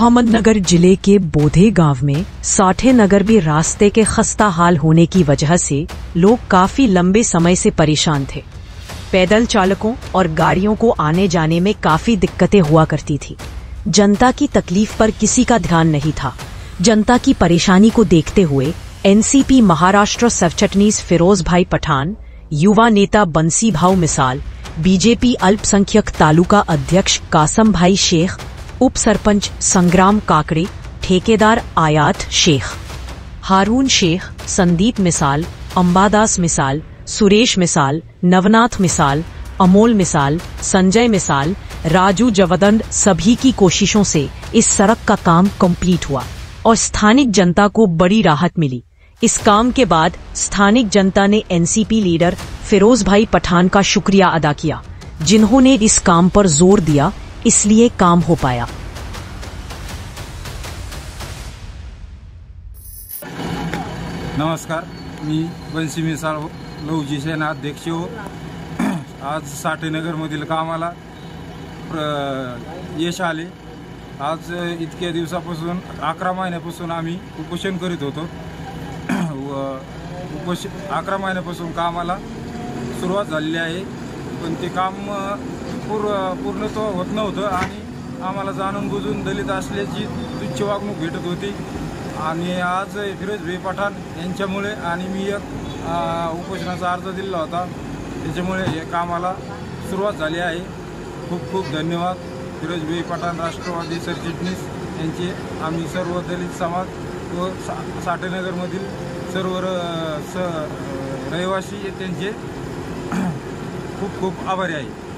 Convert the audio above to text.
अहमदनगर जिले के बोधे गांव में साठे नगर में रास्ते के खस्ता हाल होने की वजह से लोग काफी लंबे समय से परेशान थे। पैदल चालकों और गाड़ियों को आने जाने में काफी दिक्कतें हुआ करती थी। जनता की तकलीफ पर किसी का ध्यान नहीं था। जनता की परेशानी को देखते हुए एनसीपी महाराष्ट्र सरचिटनीस फिरोज भाई पठान, युवा नेता बंसी भाऊ मिसाल, बीजेपी अल्पसंख्यक तालुका अध्यक्ष कासम भाई शेख, उप सरपंच संग्राम काकड़े, ठेकेदार आयात शेख, हारून शेख, संदीप मिसाल, अंबादास मिसाल, सुरेश मिसाल, नवनाथ मिसाल, अमोल मिसाल, संजय मिसाल, राजू जवदंड सभी की कोशिशों से इस सड़क का काम कंप्लीट हुआ और स्थानिक जनता को बड़ी राहत मिली। इस काम के बाद स्थानिक जनता ने एनसीपी लीडर फिरोज भाई पठान का शुक्रिया अदा किया, जिन्होंने इस काम पर जोर दिया, इसलिए काम हो पाया। नमस्कार, मी बंसी मिसाल लवजी सेना अध्यक्ष हो। आज साठेनगर मधील कामाला यश आले। आज इतक्या दिवसापासून 11 महिन्यापासून आम्ही उपोषण करीत होतो। 11 महिन्यापासून कामाला सुरुवात झालेली आहे, पण ते काम पूर्णत्व होत नव्हतं आणि आम्हाला जाणून बुजून दलित असल्याची तुच्छ वागणूक भेटत होती। आणि आज फिरोज भाई पठाण यांच्यामुळे आणि मी एक उपोषणाचा अर्ज दिला होता, त्याच्यामुळे या कामाला सुरुवात झाली आहे। खूप खूप धन्यवाद फिरोज भाई पठाण, राष्ट्रवादी सरचिटणीस यांचे। आम्ही सर्व दलित समाज व साठेनगरमधील सर्व रहिवासी त्यांचे खूप खूप आभारी आहे।